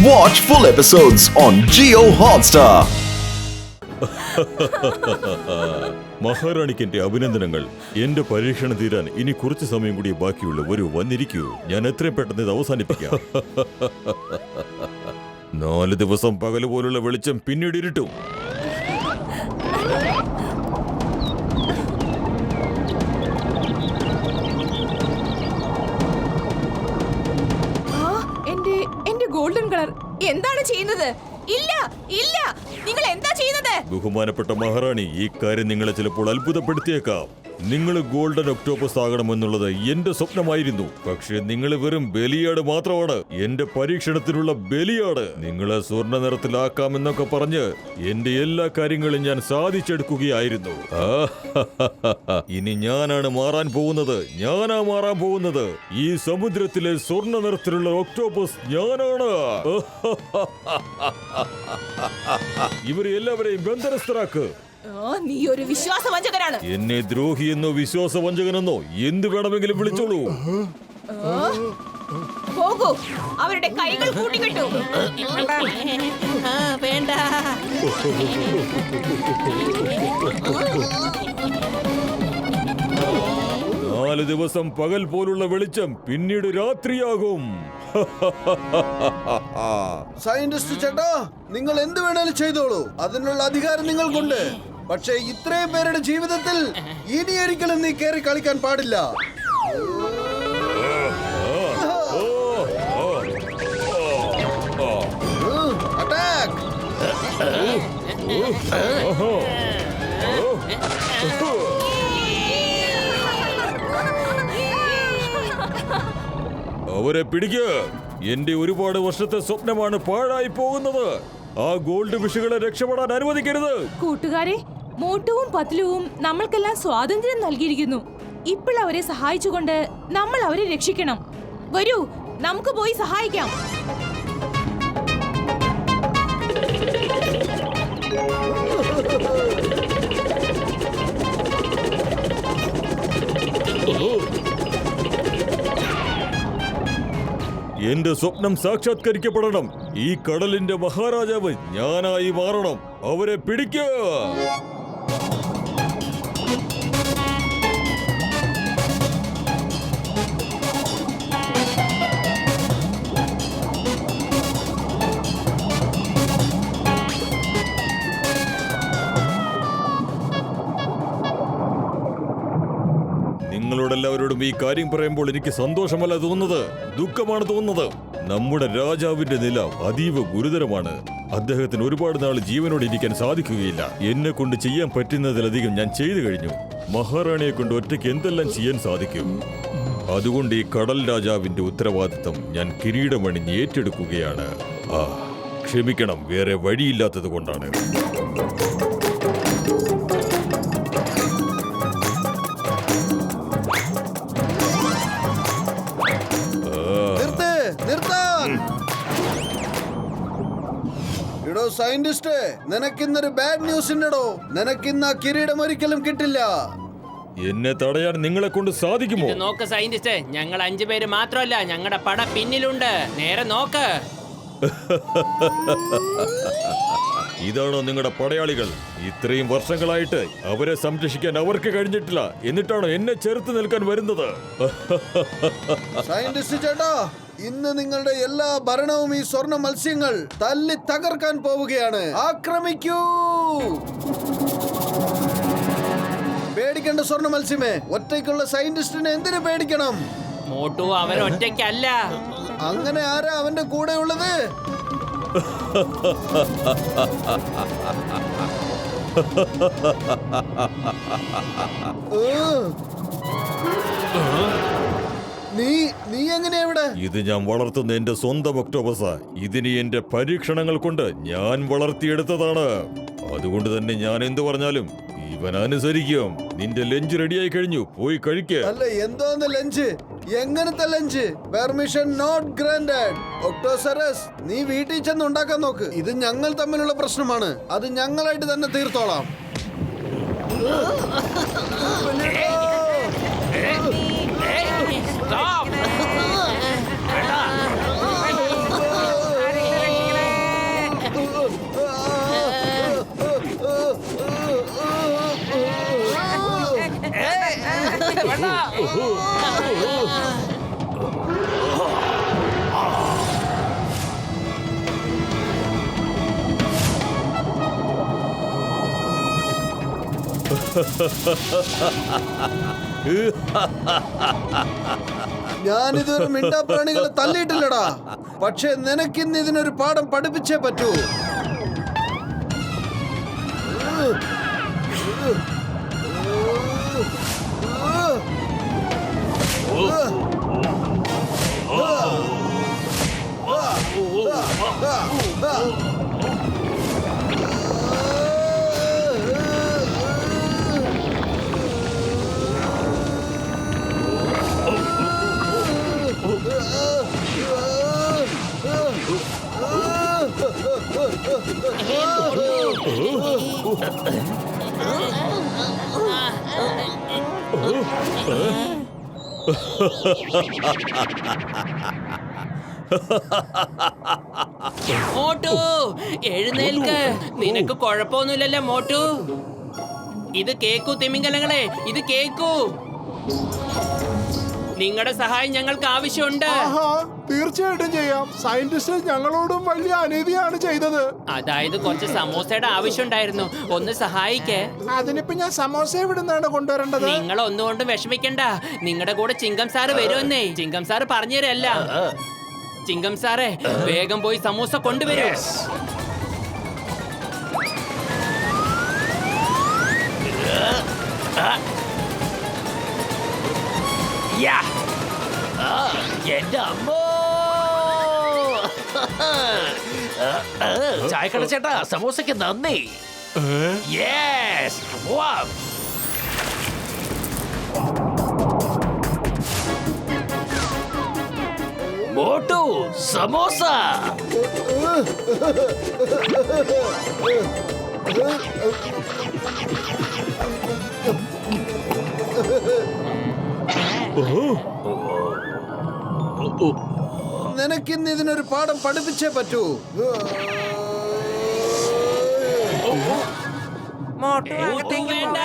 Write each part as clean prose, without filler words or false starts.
Watch full episodes on Jio Hotstar. മഹാറാണിക്ക് എന്റെ അഭിനന്ദനങ്ങൾ. എന്റെ പരീക്ഷണം തീരാൻ ഇനി കുറച്ച് സമയം കൂടി ബാക്കിയുള്ളൂ. വന്നിരിക്കൂ, ഞാൻ എത്രയും പെട്ടെന്ന് ഇത് അവസാനിപ്പിക്കാം. 4 ദിവസം പകല് പോലുള്ള വെളിച്ചം പിന്നീട് ഇരുട്ടും. എന്റെ ഗോൾഡൻ കളർ എന്താണ് ചെയ്യുന്നത്? ഇല്ല ഇല്ല, നിങ്ങൾ എന്താ ചെയ്യുന്നത്? ബഹുമാനപ്പെട്ട മഹാറാണി, ഈ കാര്യം നിങ്ങളെ ചിലപ്പോൾ അത്ഭുതപ്പെടുത്തിയേക്കാം. നിങ്ങൾ ഗോൾഡൻ ഒക്ടോപ്പസ് ആകണമെന്നുള്ളത് എന്റെ സ്വപ്നമായിരുന്നു. പക്ഷെ നിങ്ങൾ വെറും ബലിയാട് മാത്രമാണ്, എന്റെ പരീക്ഷണത്തിനുള്ള ബലിയാട്. നിങ്ങളെ സ്വർണ്ണ നിറത്തിലാക്കാമെന്നൊക്കെ പറഞ്ഞ് എന്റെ എല്ലാ കാര്യങ്ങളും ഞാൻ സാധിച്ചെടുക്കുകയായിരുന്നു. ഇനി ഞാനാണ് മാറാൻ പോകുന്നത്. ഈ സമുദ്രത്തിലെ സ്വർണ്ണ നിറത്തിലുള്ള ഒക്ടോപ്പസ് ഞാനാണ്. ഇവരെ എല്ലാവരെയും ബന്ധനസ്ഥരാക്ക്. നീ ഒരു വിശ്വാസവഞ്ചകനാണ്. എന്നെ ദ്രോഹിയെന്നോ വിശ്വാസവഞ്ചകനെന്നോ എന്ത് വേണമെങ്കിലും വിളിച്ചോളൂ. പോകൂ, അവരുടെ കൈകൾ കൂട്ടിക്കെട്ടു. വേണ്ട. 4 ദിവസം പകൽ പോലുള്ള വെളിച്ചം പിന്നീട് രാത്രിയാകും. സയന്റിസ്റ്റ് ചേട്ടാ, നിങ്ങൾ എന്ത് വേണേലും ചെയ്തോളൂ, അതിനുള്ള അധികാരം നിങ്ങൾക്കുണ്ട്. പക്ഷേ ഇത്രയും പേരുടെ ജീവിതത്തിൽ ഇനി ഒരിക്കലും നീ കേറി കളിക്കാൻ പാടില്ല. അറ്റാക്ക്! അവരെ പിടിക്കുക. എന്റെ ഒരുപാട് വർഷത്തെ സ്വപ്നമാണ് പാഴായി പോകുന്നത്. ആ ഗോൾഡ് ഫിഷുകളെ രക്ഷപ്പെടാൻ അനുവദിക്കരുത്. കൂട്ടുകാരെ, മോട്ടുവും പത്ലുവും നമ്മൾക്കെല്ലാം സ്വാതന്ത്ര്യം നൽകിയിരിക്കുന്നു. ഇപ്പോൾ അവരെ സഹായിച്ചുകൊണ്ട് നമ്മൾ അവരെ രക്ഷിക്കണം. വരൂ, നമുക്ക് പോയി സഹായിക്കാം. എന്റെ സ്വപ്നം സാക്ഷാത്കരിക്കപ്പെടണം. ഈ കടലിന്റെ മഹാരാജാവ് ഞാനായി മാറണം. അവരെ പിടിക്കുക. നിങ്ങളോടെല്ലാവരോടും ഈ കാര്യം പറയുമ്പോൾ എനിക്ക് സന്തോഷമല്ല തോന്നുന്നത്, ദുഃഖമാണ് തോന്നുന്നത്. നമ്മുടെ രാജാവിന്റെ നില അതീവ ഗുരുതരമാണ്. അദ്ദേഹത്തിന് ഒരുപാട് നാൾ ജീവനോടെ ഇരിക്കാൻ സാധിക്കുകയില്ല. എന്നെ കൊണ്ട് ചെയ്യാൻ പറ്റുന്നതിലധികം ഞാൻ ചെയ്തു കഴിഞ്ഞു. മഹാറാണിയെ കൊണ്ട് ഒറ്റയ്ക്ക് എന്തെല്ലാം ചെയ്യാൻ സാധിക്കും? അതുകൊണ്ട് ഈ കടൽ രാജാവിന്റെ ഉത്തരവാദിത്തം ഞാൻ കിരീടമണിഞ്ഞ് ഏറ്റെടുക്കുകയാണ്. ക്ഷമിക്കണം, വേറെ വഴിയില്ലാത്തത് കൊണ്ടാണ്. സയന്റിസ്റ്റ്, നിനക്കിന്നൊരു ബാഡ് ന്യൂസ് ഉണ്ടോ? നിനക്കിന്ന് ആ കിരീടം ഒരിക്കലും കിട്ടില്ല. എന്നെ തടയാൻ നിങ്ങളെ കൊണ്ട് സാധിക്കുമോ? നോക്ക് സയന്റിസ്റ്റ്, ഞങ്ങൾ 5 പേര് മാത്രമല്ല, ഞങ്ങളുടെ പട പിന്നിലുണ്ട്. നേരെ നോക്ക്. ഇതാണോ നിങ്ങളുടെ പടയാളികൾ? ഇത്രയും വർഷങ്ങളായിട്ട് അവരെ സംരക്ഷിക്കാൻ അവർക്ക് കഴിഞ്ഞിട്ടില്ല, എന്നിട്ടാണോ എന്നെ ചെറുത്ത് നിൽക്കാൻ വരുന്നത്? സയന്റിസ്റ്റ് ചേട്ടാ, ഇന്ന് നിങ്ങളുടെ എല്ലാ ഭരണവും ഈ സ്വർണ്ണ മത്സ്യങ്ങൾ തല്ലി തകർക്കാൻ പോവുകയാണ്. ആക്രമിക്കൂ! പേടിക്കേണ്ട സ്വർണ്ണ മത്സ്യമേ, ഒറ്റയ്ക്കുള്ള സയന്റിസ്റ്റിനെ എന്തിനു പേടിക്കണം? മോട്ടു അവരൊറ്റയ്ക്കല്ല. അങ്ങനെ ആരാ അവന്റെ കൂടെ ഉള്ളത്? നീ എങ്ങനെയാ ഇവിടെ? ഇത് ഞാൻ വളർത്തുന്ന എന്റെ സ്വന്തം ഒക്ടോപസാ. ഇതിന് എന്റെ പരീക്ഷണങ്ങൾ കൊണ്ട് ഞാൻ വളർത്തിയെടുത്തതാണ്. അതുകൊണ്ട് തന്നെ ഞാൻ എന്തു പറഞ്ഞാലും ഇവൻ അനുസരിക്കും. നിന്റെ ലഞ്ച് റെഡിയായി കഴിഞ്ഞു, പോയി കഴിക്ക. അല്ല, എന്തോന്ന് ലഞ്ച്? എങ്ങനത്തെ ലഞ്ച്? Permission not granted. ഒക്ടോസറസ്, നീ വീട്ടിൽ ചെന്ന് ഉണ്ടാക്കാൻ നോക്ക്. ഇത് ഞങ്ങൾ തമ്മിലുള്ള പ്രശ്നമാണ്, അത് ഞങ്ങളായിട്ട് തന്നെ തീർത്തോളാം. വേണ്ട. ഞാനിതൊരു മിണ്ടാപ്രാണികളെ തല്ലിയിട്ടില്ലടാ. പക്ഷെ നിനക്കിന്ന് ഇതിനൊരു പാഠം പഠിപ്പിച്ചേ പറ്റൂ. മോട്ടു എഴുന്നേൽക്ക്. നിനക്ക് കുഴപ്പമൊന്നുമില്ലല്ലോ മോട്ടു. ഇത് കേക്കൂ തിമിംഗലങ്ങളെ, ഇത് കേക്കൂ. നിങ്ങളുടെ സഹായം ഞങ്ങൾക്ക് ആവശ്യമുണ്ട്. തീർച്ചയായിട്ടും ചെയ്യാം. സയന്റിസ്റ്റ് ഞങ്ങളോടും വലിയ അനീതിയാണ് ചെയ്തത്. അതായത് കുറച്ച് സമോസയുടെ ആവശ്യമുണ്ടായിരുന്നു. ഒന്ന് സഹായിക്കേ. അതിനിപ്പോ ഞാൻ സമോസ എവിടുന്നാണ് കൊണ്ടുവരേണ്ടത്? നിങ്ങൾ ഒന്നുകൊണ്ടും വിഷമിക്കണ്ട. നിങ്ങളുടെ കൂടെ ചിങ്കം സാറ് വരുമെന്നേ. ചിങ്കം സാറ് പറഞ്ഞുതരല്ല. ചിങ്കം സാറേ, വേഗം പോയി സമൂസ കൊണ്ടുവരൂ. എന്റെ അമ്മോ! ചായക്കട ചേട്ടാ, സമോസയ്ക്ക് നന്ദി. യെസ്, പോവാം. മോട്ടു, സമോസ. നിനക്കിന്ന് ഇതിനൊരു പാഠം പഠിപ്പിച്ചേ പറ്റൂ. വേണ്ട.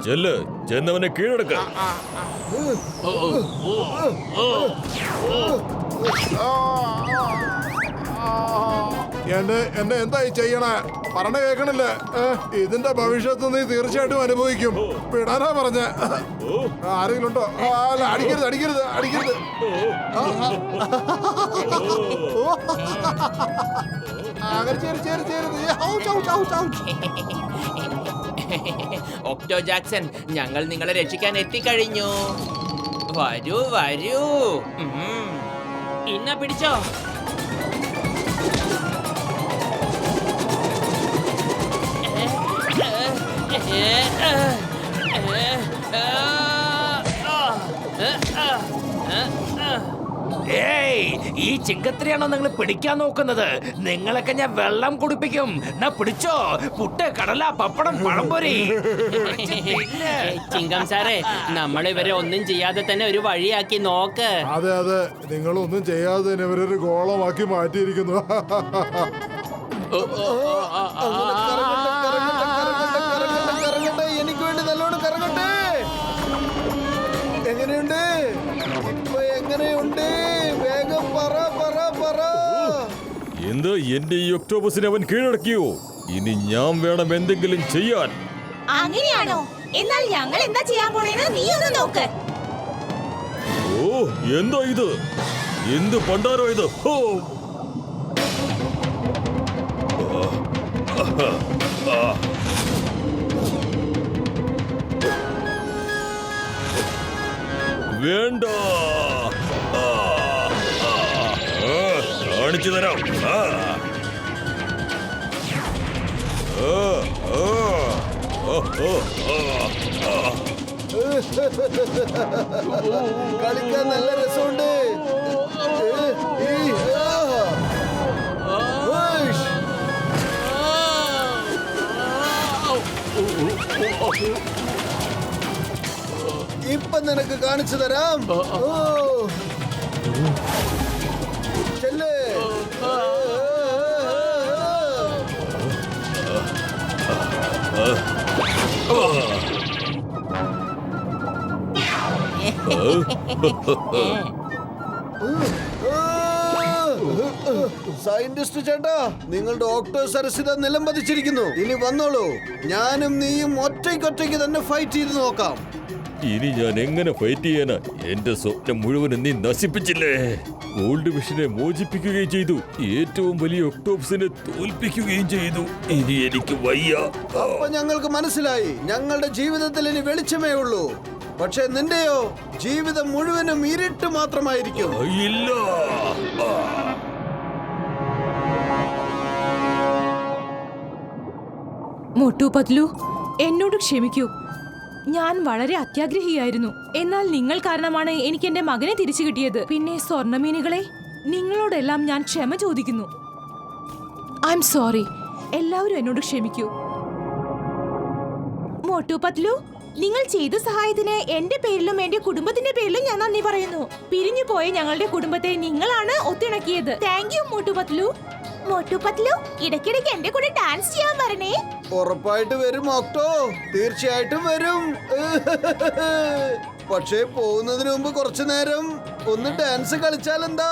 ചെല്ല്, ചെന്നവനെ കീഴടക്ക. എന്നെ എന്തായി ചെയ്യണേ? പറഞ്ഞ കേൾക്കണില്ലേ? ഇതിന്റെ ഭവിഷ്യത്ത് നീ തീർച്ചയായിട്ടും അനുഭവിക്കും. വിടാനാ പറഞ്ഞ. ആരെങ്കിലും ഉണ്ടോ? അല്ല, അടിക്കരുത് അടിക്കരുത് അടിക്കരുത്. അങ്ങനെ ചേരുത്. ഒക്ടോ ജാക്സൺ, ഞങ്ങൾ നിങ്ങളെ രക്ഷിക്കാൻ എത്തിക്കഴിഞ്ഞു. വരൂ വരൂ. ഇന്ന പിടിച്ചോ. ഏയ്, ഈ ചിങ്കത്തിനെയാണോ നിങ്ങൾ പിടിക്കാൻ നോക്കുന്നത്? നിങ്ങളൊക്കെ ഞാൻ വെള്ളം കുടിപ്പിക്കും. എന്നാ പിടിച്ചോ. പുട്ട്, കടല, പപ്പടം, പഴംപൊരി. ചിങ്കം സാറേ, നമ്മൾ ഇവരെ ഒന്നും ചെയ്യാതെ തന്നെ ഒരു വഴിയാക്കി നോക്ക്. അതെ അതെ, നിങ്ങളൊന്നും ചെയ്യാതെ തന്നെ ഇവരൊരു ഗോളമാക്കി മാറ്റിയിരിക്കുന്നു. എനിക്ക് വേണ്ടി നല്ലോണം കറങ്ങട്ടെ. എങ്ങനെയുണ്ട് ഇപ്പൊ? എങ്ങനെയുണ്ട്? വേഗം പറ. എന്ത്, എന്റെ ഈ ഒക്ടോബസിനെ അവൻ കീഴടക്കിയോ? ഇനി ഞാൻ വേണം എന്തെങ്കിലും ചെയ്യാൻ. അങ്ങനെയാണോ? എന്നാൽ ഞങ്ങൾ എന്താ ചെയ്യാൻ പോണേന്ന് നീ ഒന്ന് നോക്ക്. ഓ, എന്താ ഇത്? എന്ത് പണ്ടാരോ ഇത്? ഹോ! വേണ്ട, കാണിച്ചു തരാം. കളിക്കാൻ നല്ല രസമുണ്ട്. ഇപ്പൊ നിനക്ക് കാണിച്ചു തരാം. ചെല്ലേ. സയന്റിസ്റ്റ് ചേട്ടാ, നിങ്ങളുടെ ഓക്ടോസറസ് നിലം പതിച്ചിരിക്കുന്നു. ഇനി വന്നോളൂ, ഞാനും നീയും ഒറ്റയ്ക്കൊറ്റയ്ക്ക് തന്നെ ഫൈറ്റ് ചെയ്ത് നോക്കാം. ഇനി ഞാൻ എങ്ങനെ ഫൈറ്റ് ചെയ്യാനാ? എന്റെ സ്വപ്നം മുഴുവനും നീ നശിപ്പിച്ചില്ലേ. ഗോൾഡ് വിഷനെ മോചിപ്പിക്കുകയും ചെയ്തു, ഏറ്റവും വലിയ ഒക്ടോപസിനെ തോൽപ്പിക്കുകയും ചെയ്തു. ഇനി എനിക്ക് വയ്യ. അപ്പൊ ഞങ്ങൾക്ക് മനസ്സിലായി, ഞങ്ങളുടെ ജീവിതത്തിൽ ഇനി വെളിച്ചമേ ഉള്ളൂ. പക്ഷെ നിന്റെയോ ജീവിതം മുഴുവനും ഇരുട്ട് മാത്രമായിരിക്കും. ഇല്ല. മോട്ടു പത്ലു, എന്നോട് ക്ഷമിക്കൂ. ഞാൻ വളരെ അത്യാഗ്രഹിയായിരുന്നു. എന്നാൽ നിങ്ങൾ കാരണമാണ് എനിക്ക് എന്റെ മകനെ തിരിച്ചു കിട്ടിയത്. പിന്നെ സ്വർണ്ണമീനുകളെ, നിങ്ങളോടെല്ലാം ഞാൻ ക്ഷമ ചോദിക്കുന്നു. I am sorry. എല്ലാവരും എന്നോട് ക്ഷമിക്കൂ. മോട്ടു പത്ലു, നിങ്ങൾ ചെയ്ത സഹായത്തിന് എന്റെ പേരിലും എന്റെ കുടുംബത്തിന്റെ പേരിലും ഞാൻ നന്ദി പറയുന്നു. പിരിഞ്ഞു പോയ ഞങ്ങളുടെ കുടുംബത്തെ നിങ്ങളാണ് ഒത്തിണക്കിയത്. Thank you Motu Patlu. മോട്ടു പത്ലു, ഇടയ്ക്കിടയ്ക്ക് എന്റെ കൂടെ ഡാൻസ് ചെയ്യാൻ വരണേ. ഉറപ്പായിട്ട് വരും ഓക്ടോ, തീർച്ചയായിട്ടും വരും. പക്ഷേ പോകുന്നതിന് മുമ്പ് കുറച്ചു നേരം ഒന്ന് dance കളിച്ചാലെന്താ?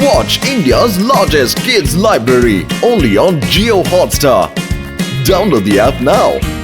Watch India's largest kids library only on Jio Hotstar. Download the app now.